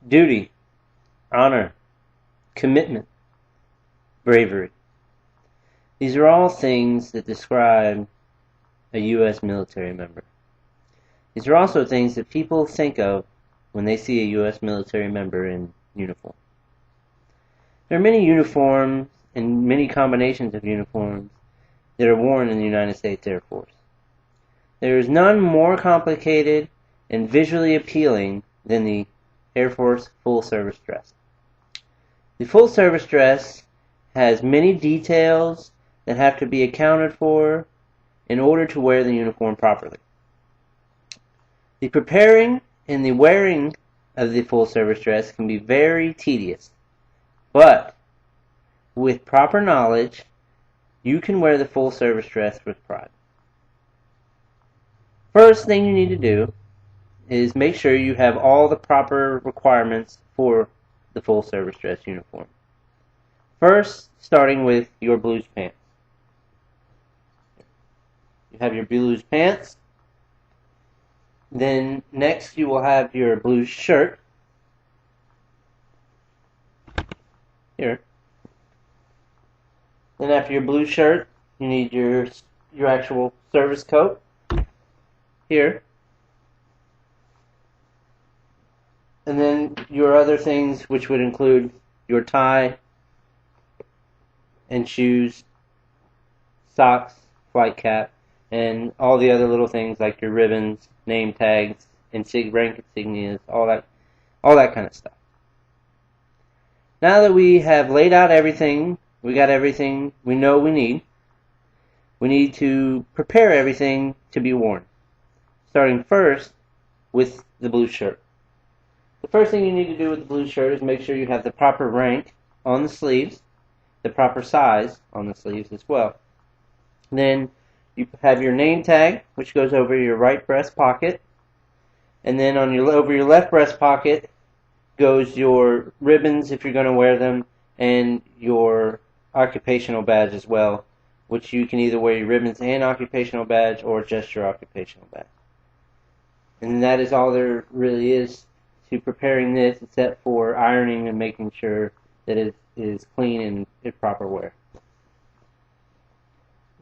duty, honor, commitment, bravery. These are all things that describe a U.S. military member. These are also things that people think of when they see a U.S. military member in uniform. There are many uniforms and many combinations of uniforms that are worn in the United States Air Force. There is none more complicated and visually appealing than the Air Force full service dress. The full service dress has many details that have to be accounted for in order to wear the uniform properly. The preparing and the wearing of the full service dress can be very tedious, but with proper knowledge, you can wear the full service dress with pride. First thing you need to do is make sure you have all the proper requirements for the full service dress uniform. First, starting with your blues pants. You have your blues pants. Then next you will have your blues shirt. Here. Then after your blue shirt, you need your actual service coat. Here. And then your other things, which would include your tie and shoes, socks, flight cap, and all the other little things like your ribbons, name tags, rank insignias, all that kind of stuff. Now that we have laid out everything, we got everything we know we need to prepare everything to be worn. Starting first with the blue shirt. The first thing you need to do with the blue shirt is make sure you have the proper rank on the sleeves, the proper size on the sleeves as well. Then you have your name tag, which goes over your right breast pocket, and then over your left breast pocket goes your ribbons if you're going to wear them, and your occupational badge as well, which you can either wear your ribbons and occupational badge or just your occupational badge. And that is all there really is to preparing this, except for ironing and making sure that it is clean and in proper wear.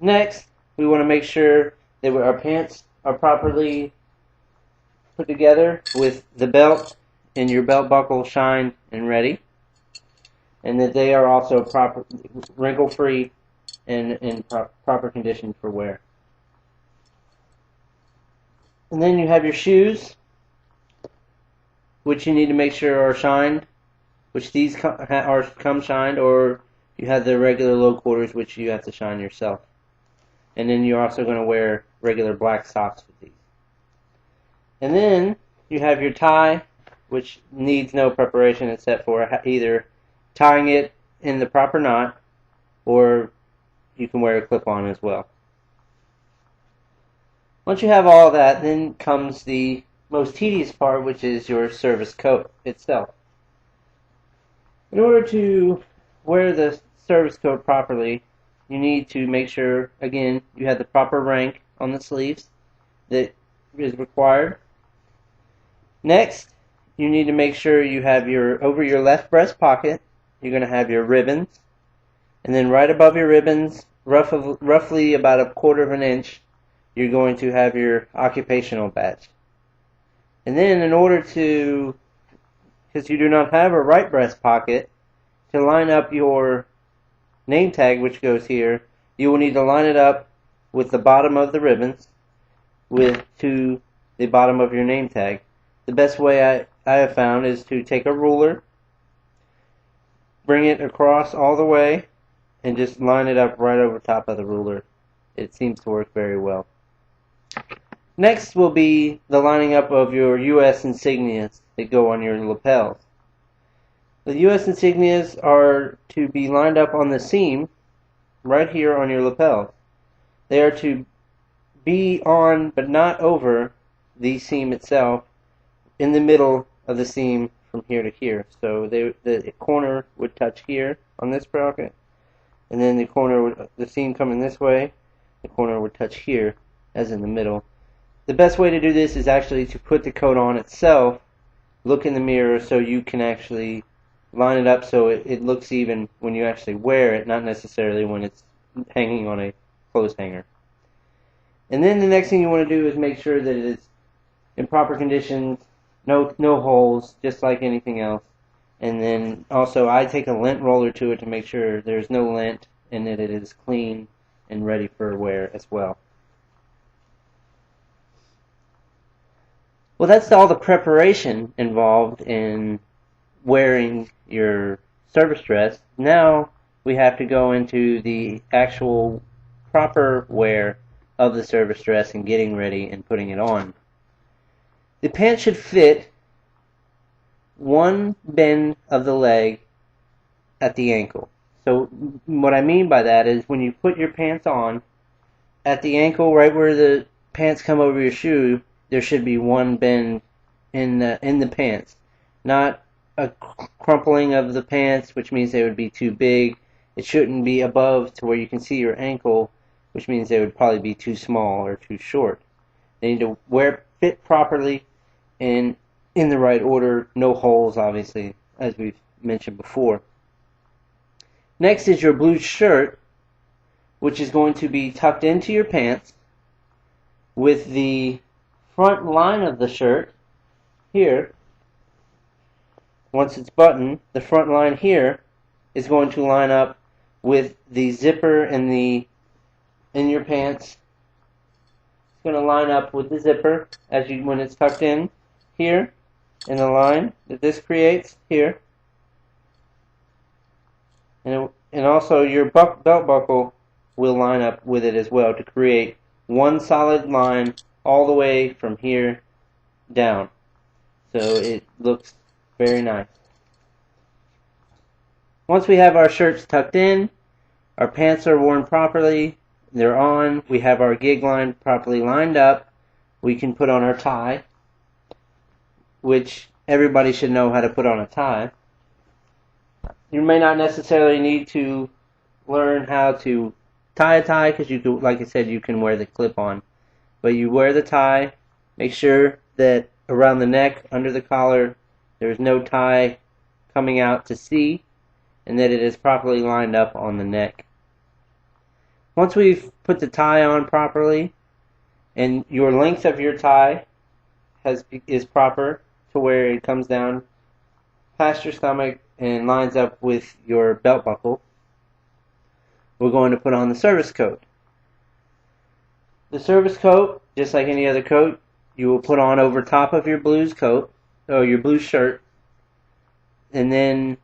Next, we want to make sure that our pants are properly put together with the belt and your belt buckle shined and ready, and that they are also proper, wrinkle-free and in proper condition for wear. And then you have your shoes, which you need to make sure are shined, which these come shined, or you have the regular low quarters, which you have to shine yourself. And then you're also going to wear regular black socks with these. And then you have your tie, which needs no preparation except for either tying it in the proper knot, or you can wear a clip-on as well. Once you have all that, then comes the most tedious part, which is your service coat itself. In order to wear the service coat properly, you need to make sure, again, you have the proper rank on the sleeves that is required. Next, you need to make sure you have over your left breast pocket, you're going to have your ribbons, and then right above your ribbons, roughly about a quarter of an inch, you're going to have your occupational badge. And then in order to, because you do not have a right breast pocket, to line up your name tag, which goes here, you will need to line it up with the bottom of the ribbons to the bottom of your name tag. The best way I have found is to take a ruler, bring it across all the way, and just line it up right over top of the ruler. It seems to work very well. Next will be the lining up of your U.S. insignias that go on your lapels. The U.S. insignias are to be lined up on the seam right here on your lapels. They are to be on but not over the seam itself, in the middle of the seam from here to here. So the corner would touch here on this bracket, and then the seam coming this way, the corner would touch here, as in the middle. The best way to do this is actually to put the coat on itself look in the mirror so you can actually line it up so it looks even when you actually wear it, not necessarily when it's hanging on a clothes hanger. And then the next thing you want to do is make sure that it's in proper conditions, no holes, just like anything else. And then also I take a lint roller to it to make sure there's no lint and that it is clean and ready for wear as well. Well, that's all the preparation involved in wearing your service dress. Now we have to go into the actual proper wear of the service dress and getting ready and putting it on. The pants should fit one bend of the leg at the ankle. So what I mean by that is when you put your pants on, at the ankle, right where the pants come over your shoe, there should be one bend in the pants. Not a crumpling of the pants, which means they would be too big. It shouldn't be above to where you can see your ankle, which means they would probably be too small or too short. They need to fit properly and in the right order, no holes, obviously, as we've mentioned before. Next is your blue shirt, which is going to be tucked into your pants with the front line of the shirt here. Once it's buttoned, the front line here is going to line up with the zipper in your pants. It's going to line up with the zipper when it's tucked in here in the line that this creates here. And also your belt buckle will line up with it as well to create one solid line all the way from here down. So it looks very nice. Once we have our shirts tucked in, our pants are worn properly, they're on, we have our gig line properly lined up, we can put on our tie, which everybody should know how to put on a tie. You may not necessarily need to learn how to tie a tie because you can, like I said, you can wear the clip on. But you wear the tie, make sure that around the neck, under the collar, there's no tie coming out to see, and that it is properly lined up on the neck. Once we've put the tie on properly, and your length of your tie is proper to where it comes down past your stomach and lines up with your belt buckle, we're going to put on the service coat. The service coat, just like any other coat, you will put on over top of your blue shirt, and then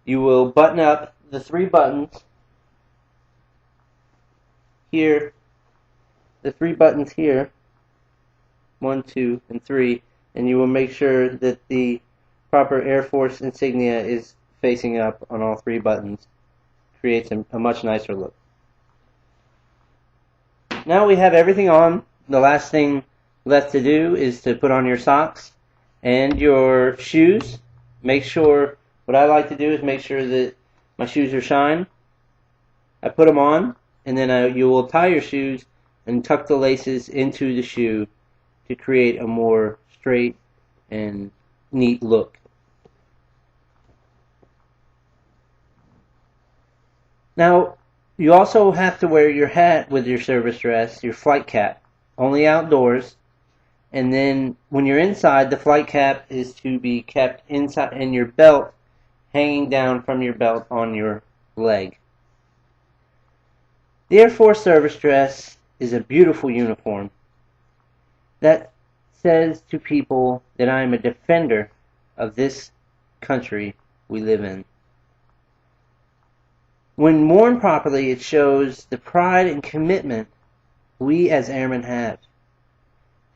you will button up the 3 buttons here, the 3 buttons here, 1, 2, and 3, and you will make sure that the proper Air Force insignia is facing up on all 3 buttons. Creates a much nicer look. Now we have everything on. The last thing left to do is to put on your socks and your shoes. Make sure, what I like to do is make sure that my shoes are shined. I put them on, and then you will tie your shoes and tuck the laces into the shoe to create a more straight and neat look. Now, you also have to wear your hat with your service dress, your flight cap, only outdoors. And then when you're inside, the flight cap is to be kept inside, and your belt hanging down from your belt on your leg. The Air Force service dress is a beautiful uniform that says to people that I am a defender of this country we live in. When worn properly, it shows the pride and commitment we as airmen have.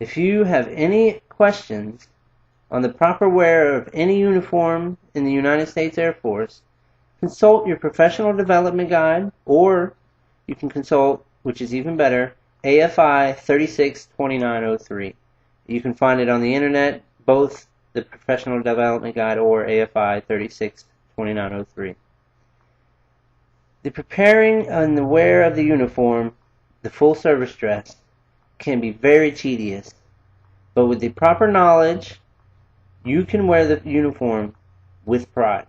If you have any questions on the proper wear of any uniform in the United States Air Force, consult your professional development guide, or you can consult, which is even better, AFI 362903. You can find it on the internet, both the professional development guide or AFI 362903. The preparing and the wear of the uniform, the full service dress, can be very tedious, but with the proper knowledge You can wear the uniform with pride.